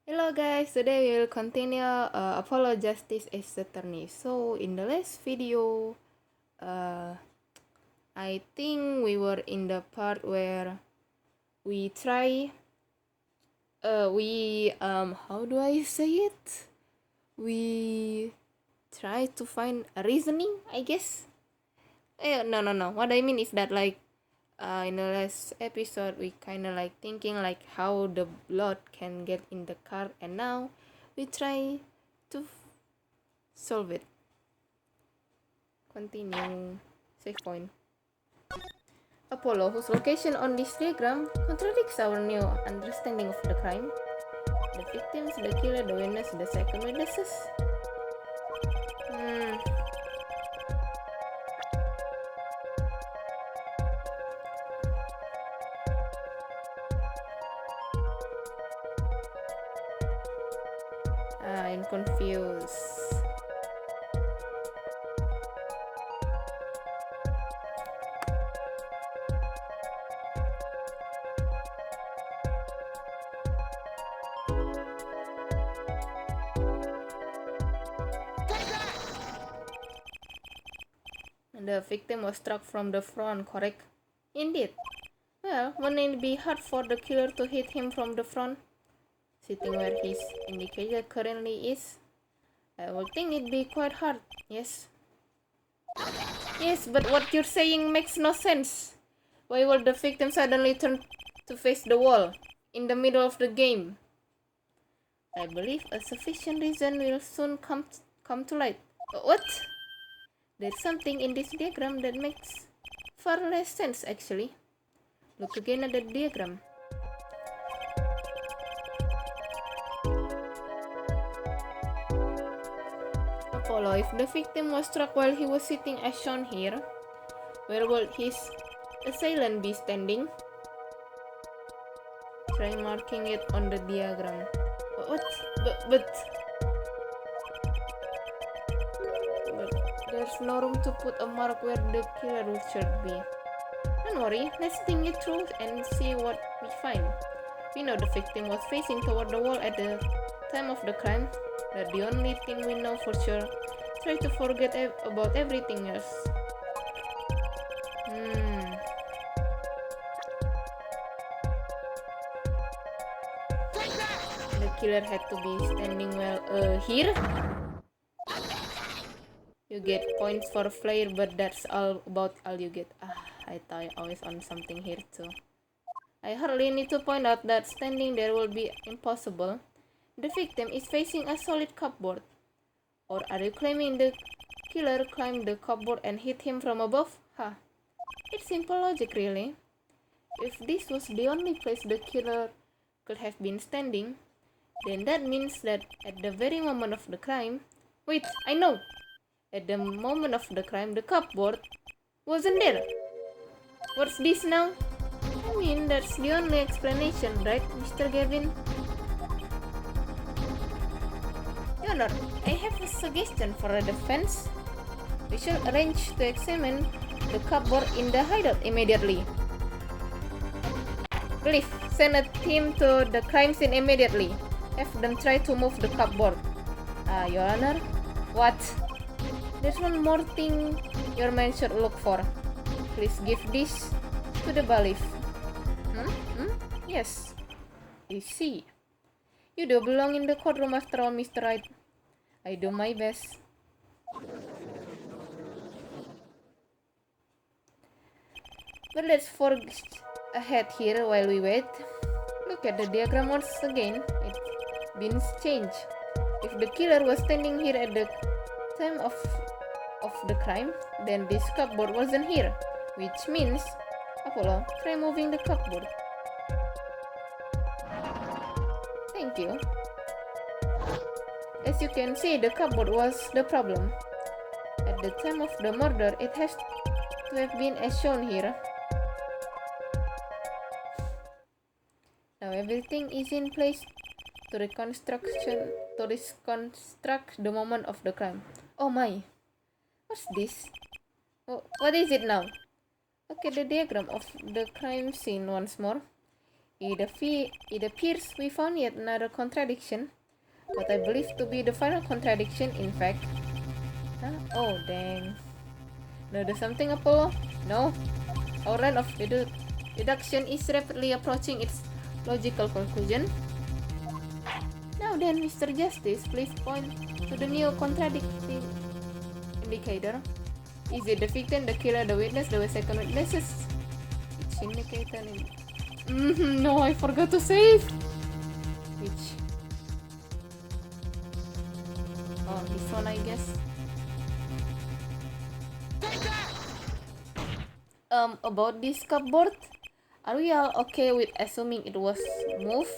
Hello guys, today we will continue Apollo Justice as Attorney. So in the last video, I think we were in the part where we try, how do I say it? We try to find a reasoning, I guess. No. What I mean is that in the last episode we kind of thinking how the blood can get in the car, and now we try to solve it. Continue. Save point. Apollo, whose location on this diagram contradicts our new understanding of the crime. The victims, the killer, the witness, the second witnesses. I'm confused. The victim was struck from the front, correct? Indeed. Well, wouldn't it be hard for the killer to hit him from the front? Sitting where his indicator currently is? I would think it'd be quite hard, yes. Yes, but what you're saying makes no sense. Why would the victim suddenly turn to face the wall in the middle of the game? I believe a sufficient reason will soon come to light. What? There's something in this diagram that makes far less sense actually. Look again at the diagram. Apollo, if the victim was struck while he was sitting as shown here, where would his assailant be standing? Try marking it on the diagram. What? But there's no room to put a mark where the killer should be. Don't worry, let's think it through and see what we find. We know the victim was facing toward the wall at the time of the crime. That's the only thing we know for sure. Try to forget about everything else. The killer had to be standing here. You get points for flair, but that's all you get. I thought I always on something here too. I hardly need to point out that standing there will be impossible. The victim is facing a solid cupboard. Or are you claiming the killer climbed the cupboard and hit him from above? It's simple logic really. If this was the only place the killer could have been standing, then that means that at the very moment of the crime... Wait, I know! At the moment of the crime, the cupboard wasn't there. What's this now? I mean, that's the only explanation, right, Mr. Gavin? Your Honor, I have a suggestion for a defense. We should arrange to examine the cupboard in the hideout immediately. Please, send a team to the crime scene immediately. Have them try to move the cupboard. Your Honor? What? There's one more thing your man should look for. Please give this to the bailiff. Yes. I see. You do belong in the courtroom after all, Mr. Wright. I do my best. But let's forge ahead here while we wait. Look at the diagram once again. It's been changed. If the killer was standing here at the time of the crime, then this cupboard wasn't here, which means Apollo, try moving the cupboard. Thank you. As you can see, the cupboard was the problem. At the time of the murder, it has to have been as shown here. Now everything is in place to reconstruct the moment of the crime. Oh my! What's this? What is it now? Look at the diagram of the crime scene once more. It appears we found yet another contradiction. What I believe to be the final contradiction, in fact. Huh? Oh, dang. No, there's something, Apollo? No. Our line of deduction is rapidly approaching its logical conclusion. Now then, Mr. Justice, please point to the new contradicting indicator. Is it the victim, the killer, the witness, the second witnesses? Which indicator? No, I forgot to save. Which? Oh, this one, I guess. About this cupboard, are we all okay with assuming it was moved?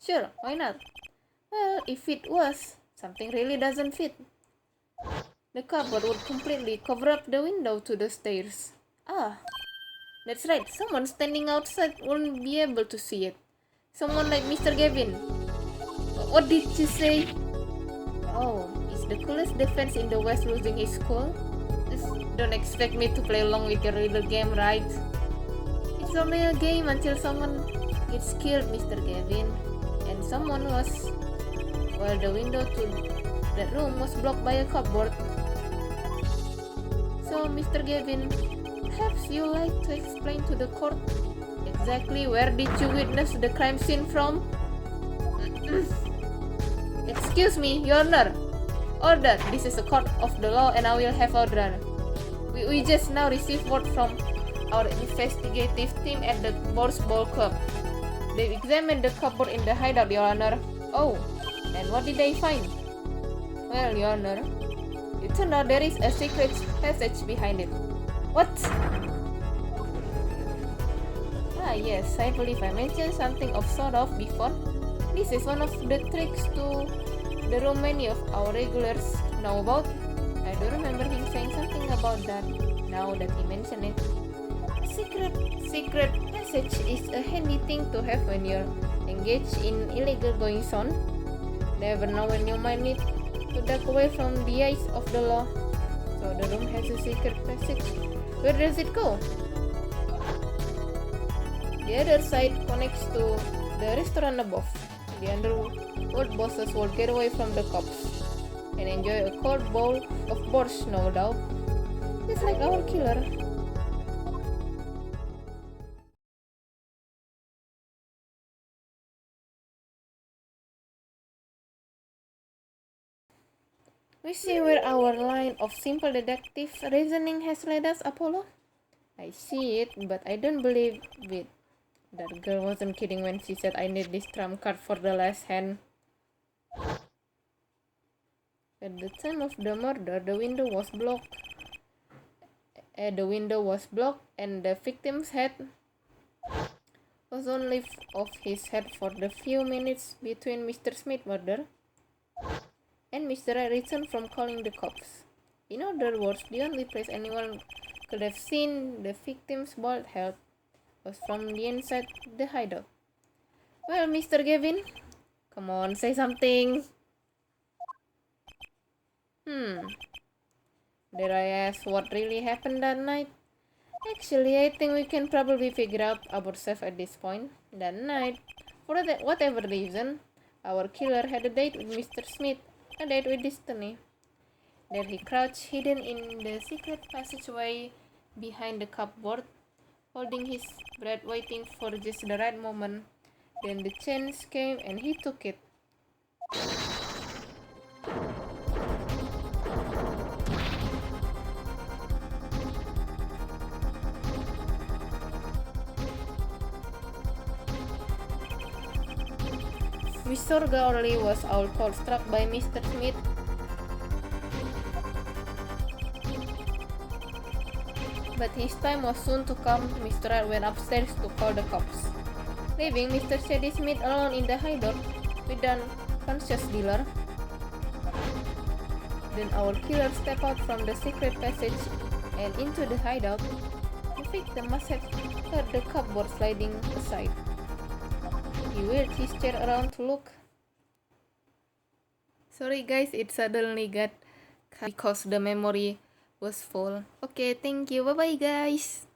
Sure, why not? Well, if it was, something really doesn't fit. The cupboard would completely cover up the window to the stairs. Ah, that's right, someone standing outside wouldn't be able to see it. Someone like Mr. Gavin. What did you say? Oh, is the coolest defense in the West losing his cool? Don't expect me to play along with your little game, right? It's only a game until someone gets killed, Mr. Gavin. And someone was... Well, the window to that room was blocked by a cupboard. So, Mr. Gavin, perhaps you'd like to explain to the court exactly where did you witness the crime scene from? Excuse me, Your Honor. Order! This is a court of the law and I will have order. We just now received word from our investigative team at the Ball Club. They examined the cupboard in the hideout, Your Honor. Oh, and what did they find? Well, Your Honor, it turned out there is a secret passage behind it. What? Ah, yes, I believe I mentioned something of sort of before. This is one of the tricks to the room many of our regulars know about. I do remember him saying something about that, now that he mentioned it. Secret passage is a handy thing to have when you're engaged in illegal goings-on. Never know when you might need to duck away from the eyes of the law. So the room has a secret passage. Where does it go? The other side connects to the restaurant above. The underworld bosses will get away from the cops and enjoy a cold bowl of borscht, no doubt. Just like our killer. We see where our line of simple deductive reasoning has led us, Apollo. I see it, but I don't believe it. That girl wasn't kidding when she said I need this trump card for the last hand. At the time of the murder, the window was blocked. And the victim's head was only off his head for the few minutes between Mr. Smith's murder and Mr. Wright returned from calling the cops. In other words, the only place anyone could have seen the victim's bald head was from the inside the hideout. Well, Mr. Gavin, come on, say something. Did I ask what really happened that night? Actually, I think we can probably figure out ourselves at this point. That night, for whatever reason, our killer had a date with Mr. Smith, a date with destiny. There he crouched hidden in the secret passageway behind the cupboard, holding his breath, waiting for just the right moment. Then the chance came and he took it. Mr. Gowrie was also struck by Mr. Smith. But his time was soon to come. Mr. Wright went upstairs to call the cops, leaving Mr. Sadie Smith alone in the hideout with an unconscious dealer. Then our killer stepped out from the secret passage and into the hideout. The victim must have heard the cupboard sliding aside. He wheeled his chair around to look. Sorry guys, it suddenly got cut because the memory was full. Okay, thank you. Bye bye guys.